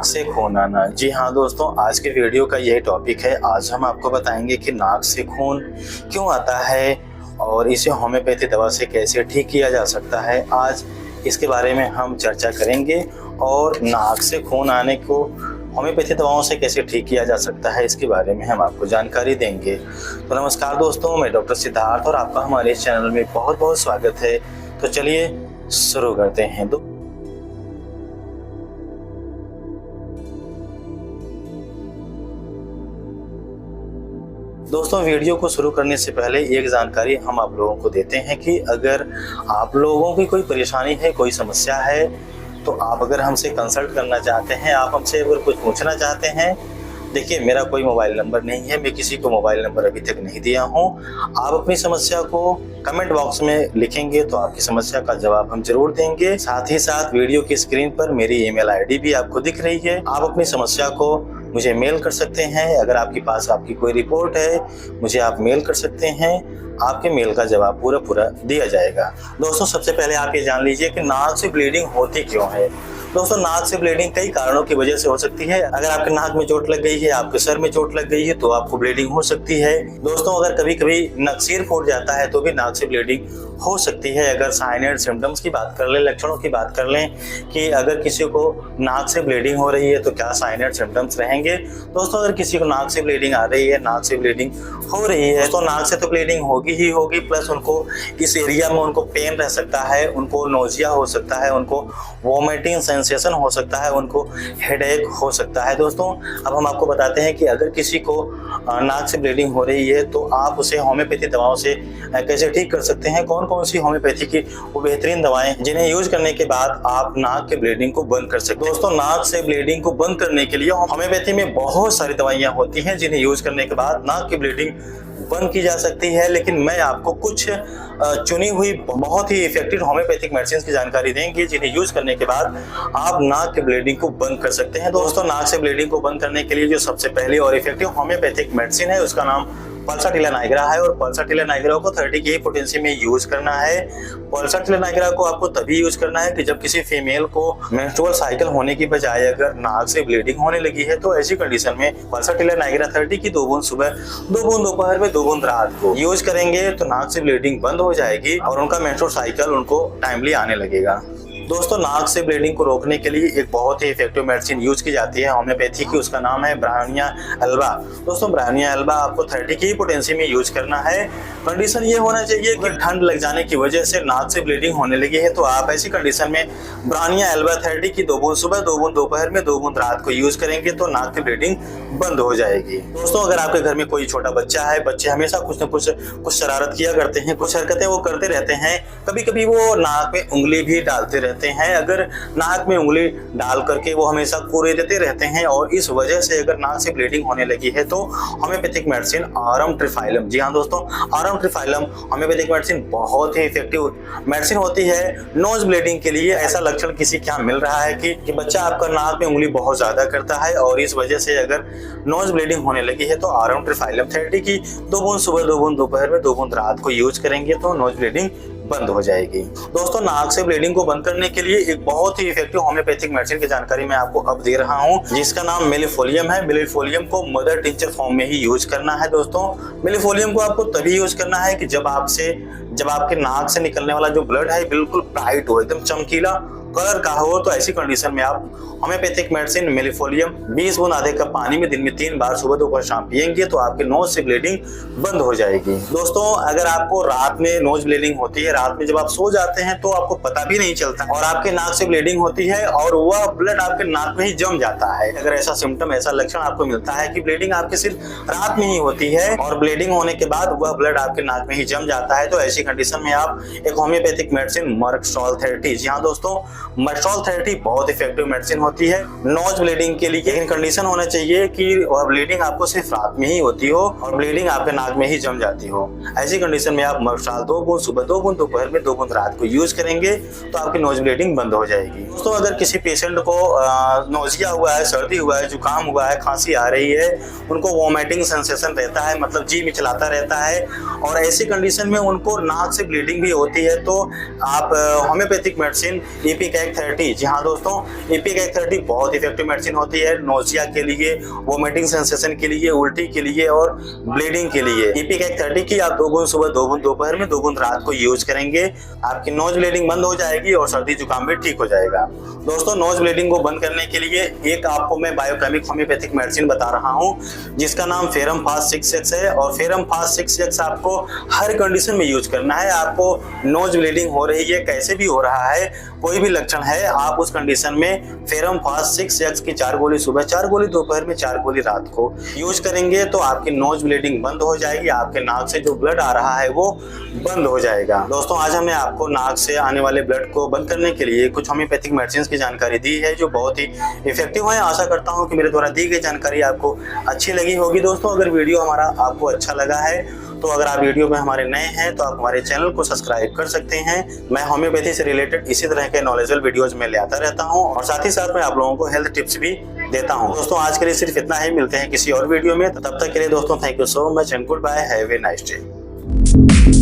नाक से खून आना। जी हाँ दोस्तों, आज के वीडियो का यही टॉपिक है। आज हम आपको बताएंगे कि नाक से खून क्यों आता है और इसे होम्योपैथी दवा से कैसे ठीक किया जा सकता है। आज इसके बारे में हम चर्चा करेंगे और नाक से खून आने को होम्योपैथी दवाओं से कैसे ठीक किया जा सकता है, इसके बारे में हम आपको जानकारी देंगे। तो नमस्कार दोस्तों, मैं डॉक्टर सिद्धार्थ और आपका हमारे इस चैनल में बहुत बहुत स्वागत है। तो चलिए शुरू करते हैं। दोस्तों, वीडियो को शुरू करने से पहले एक जानकारी हम आप लोगों को देते हैं कि अगर आप लोगों की कोई परेशानी है, कोई समस्या है, तो आप अगर हमसे कंसल्ट करना चाहते हैं, आप हमसे अगर कुछ पूछना चाहते हैं, देखिए मेरा कोई मोबाइल नंबर नहीं है, मैं किसी को मोबाइल नंबर अभी तक नहीं दिया हूं। आप अपनी समस्या को कमेंट बॉक्स में लिखेंगे तो आपकी समस्या का जवाब हम जरूर देंगे। साथ ही साथ वीडियो की स्क्रीन पर मेरी ईमेल आईडी भी आपको दिख रही है। आप अपनी समस्या को मुझे मेल कर सकते हैं। अगर आपके पास आपकी कोई रिपोर्ट है, मुझे आप मेल कर सकते हैं। आपके मेल का जवाब पूरा दिया जाएगा। दोस्तों, सबसे पहले आप ये जान लीजिए कि नाक से ब्लीडिंग होती क्यों है। दोस्तों, नाक से ब्लीडिंग कई कारणों की वजह से हो सकती है। अगर आपके नाक में चोट लग गई है, आपके सर में चोट लग गई है, तो आपको ब्लीडिंग हो सकती है। दोस्तों, अगर कभी कभी नकसीर फूट जाता है तो भी नाक से ब्लीडिंग हो सकती है। अगर साइन एंड सिम्टम्स की बात कर लें, लक्षणों की बात कर लें कि अगर किसी को नाक से ब्लीडिंग हो रही है तो क्या साइन एंड सिम्टम्स रहेंगे। दोस्तों, अगर किसी को नाक से ब्लीडिंग आ रही है, नाक से ब्लीडिंग हो रही है, तो नाक से तो ब्लीडिंग होगी ही होगी, प्लस उनको इस एरिया में उनको पेन रह सकता है, उनको नोजिया हो सकता है, उनको वोमिटिंग सेंसेशन हो सकता है, उनको हेडेक हो सकता है। दोस्तों, अब हम आपको बताते हैं कि अगर किसी को नाक से ब्लीडिंग हो रही है तो आप उसे होम्योपैथी दवाओं से कैसे ठीक कर सकते हैं। कौन कौन सी होम्योपैथी की वो बेहतरीन दवाएं जिन्हें यूज करने के बाद आप नाक के ब्लीडिंग को बंद कर सकते हैं। दोस्तों, नाक से ब्लीडिंग को बंद करने के लिए होम्योपैथी में बहुत सारी दवाइयां होती हैं जिन्हें यूज करने के बाद नाक की ब्लीडिंग बंद की जा सकती है। लेकिन मैं आपको कुछ चुनी हुई बहुत ही इफेक्टिव होम्योपैथिक मेडिसिन की जानकारी देंगे जिन्हें यूज करने के बाद आप नाक के ब्लीडिंग को बंद कर सकते हैं। दोस्तों, नाक से ब्लीडिंग को बंद करने के लिए जो सबसे पहली और इफेक्टिव होम्योपैथिक मेडिसिन है उसका नाम पल्साटिला नाइग्रा है। और पल्साटिला नाइग्रा को 30 की पोटेंसी में यूज करना है। पल्साटिला नाइग्रा को आपको तभी यूज करना है कि जब किसी फीमेल को मेंस्ट्रुअल साइकिल होने की बजाय अगर नाक से ब्लीडिंग होने लगी है, तो ऐसी कंडीशन में पल्साटिला नाइग्रा 30 की 2 बूंद सुबह, 2 बूंद दोपहर में, 2 बूंद रात को यूज करेंगे तो नाक से ब्लीडिंग बंद हो जाएगी और उनका मेंस्ट्रुअल साइकिल उनको टाइमली आने लगेगा। दोस्तों, नाक से ब्लीडिंग को रोकने के लिए एक बहुत ही इफेक्टिव मेडिसिन यूज की जाती है होम्योपैथी की, उसका नाम है ब्रायोनिया एल्बा। दोस्तों, ब्रायोनिया एल्बा आपको 30 की पोटेंसी में यूज करना है। कंडीशन ये होना चाहिए कि ठंड लग जाने की वजह से नाक से ब्लीडिंग होने लगी है, तो आप ऐसी कंडीशन में ब्रायोनिया एल्बा 30 की 2 बूंद सुबह, 2 बूंद दोपहर में, 2 बूंद रात को यूज करेंगे तो नाक की ब्लीडिंग बंद हो जाएगी। दोस्तों, अगर आपके घर में कोई छोटा बच्चा है, बच्चे हमेशा कुछ न कुछ शरारत किया करते हैं, कुछ हरकतें वो करते रहते हैं, कभी कभी वो नाक में उंगली भी डालते रहते हैं। अगर नाक में उंगली डाल करके वो हमेशा कोरे देते रहते हैं और इस वजह से अगर नाक से ब्लीडिंग होने लगी है, तो होम्योपैथिक मेडिसिन आरएम ट्रिफाइलम, जी हाँ दोस्तों, आरएम ट्रिफाइलम होम्योपैथिक मेडिसिन बहुत ही इफेक्टिव मेडिसिन होती है नोज ब्लीडिंग के लिए। ऐसा लक्षण किसी क्या मिल रहा है कि बच्चा आपका नाक में उंगली बहुत ज्यादा करता है और इस वजह से अगर नोज ब्लीडिंग होने लगी है, तो आरएम ट्रिफाइलम 30 की 2 बूंद सुबह, 2 बूंद दोपहर में, 2 बूंद रात को यूज करेंगे तो नोज ब्लीडिंग बंद हो जाएगी। दोस्तों, नाक से ब्लीडिंग को बंद करने के लिए एक बहुत ही इफेक्टिव होम्योपैथिक मेडिसिन की जानकारी मैं आपको अब दे रहा हूं, जिसका नाम मिलीफोलियम है। मिलीफोलियम को मदर टिंचर फॉर्म में ही यूज करना है। दोस्तों, मिलीफोलियम को आपको तभी यूज करना है कि जब आपके नाक से निकलने वाला जो ब्लड है बिल्कुल ब्राइट हो, एकदम चमकीला कलर का हो, तो ऐसी कंडीशन में आप होम्योपैथिक मेडिसिन मिलीफोलियम 20 बूंद आधे कप पानी में दिन में 3 बार सुबह, दोपहर, शाम पिएंगे तो आपके नोज से ब्लीडिंग बंद हो जाएगी। दोस्तों, अगर आपको रात में नोज ब्लीडिंग होती है, रात में जब आप सो जाते हैं तो आपको पता भी नहीं चलता और आपके नाक से ब्लीडिंग होती है और वह ब्लड आपके नाक में ही जम जाता है। अगर ऐसा सिम्टम, ऐसा लक्षण आपको मिलता है कि ब्लीडिंग आपके सिर्फ रात में ही होती है और ब्लीडिंग होने के बाद वह ब्लड आपके नाक में ही जम जाता है, तो ऐसी कंडीशन में आप एक होम्योपैथिक मेडिसिन मर्कस्टॉल 30, जी हाँ दोस्तों, मर्कस्टॉल 30 बहुत इफेक्टिव मेडिसिन होती है नोज ब्लीडिंग के लिए। लेकिन कंडीशन होना चाहिए कि वह ब्लीडिंग आपको सिर्फ रात में ही होती हो और ब्लीडिंग आपके नाक में ही जम जाती हो। ऐसी कंडीशन में आप मर्कस्टॉल 2 बूंद सुबह, 2 बूंद दोपहर में, 2 बूंद रात को यूज करेंगे तो आपकी नोज ब्लीडिंग बंद हो जाएगी। दोस्तों, अगर किसी पेशेंट को नोजिया हुआ है, सर्दी हुआ है, जुकाम हुआ है, खांसी आ रही है, उनको वोमिटिंग सेंसेशन रहता है, मतलब जी मिचलाता रहता है और ऐसी कंडीशन में उनको नाक से ब्लीडिंग भी होती है, तो आप होम्योपैथिक मेडिसिन इपिकैक 30। जी हाँ दोस्तों, इपिकैक 30 बहुत इफेक्टिव मेडिसिन होती है नोजिया के लिए, वोमिटिंग सेंसेशन के लिए, उल्टी के लिए और ब्लीडिंग के लिए। इपिकैक 30 की आप 2 बूंद सुबह, 2 बूंद दोपहर में, 2 बूंद रात को यूज करेंगे, आपकी नोज ब्लीडिंग बंद हो जाएगी और सर्दी जुकाम भी ठीक हो जाएगा। दोस्तों, नोज ब्लीडिंग को बंद करने के लिए एक आपको मैं बायोकेमिक होम्योपैथिक मेडिसिन बता रहा हूँ जिसका नाम फेरम फास्ट 6x है। और फेरम फास्ट 6x आपको हर कंडीशन में यूज करना है। आपको नोज ब्लीडिंग हो रही है, कैसे भी हो रहा है, कोई भी लक्षण है, आप उस कंडीशन में फेरम फास्ट 6x की 4 गोली सुबह, 4 गोली दोपहर में, 4 गोली रात को यूज करेंगे तो आपकी नोज ब्लीडिंग बंद हो जाएगी, आपके नाक से जो ब्लड आ रहा है वो बंद हो जाएगा। दोस्तों, आज हमने आपको नाक से आने वाले ब्लड को बंद करने के लिए कुछ होम्योपैथिक मेडिसिन की जानकारी दी है जो बहुत ही इफेक्टिव है। आशा करता हूँ कि मेरे द्वारा दी गई जानकारी आपको अच्छी लगी होगी। दोस्तों, अगर वीडियो हमारा आपको अच्छा लगा है तो अगर आप वीडियो में हमारे नए हैं तो आप हमारे चैनल को सब्सक्राइब कर सकते हैं। मैं होम्योपैथी से रिलेटेड इसी तरह के नॉलेजेबल वीडियोज में ले आता रहता हूं और साथ ही साथ मैं आप लोगों को हेल्थ टिप्स भी देता हूं। दोस्तों, आज के लिए सिर्फ इतना ही, मिलते हैं किसी और वीडियो में। तब तक के लिए दोस्तों, thank you so much and goodbye, have a nice day.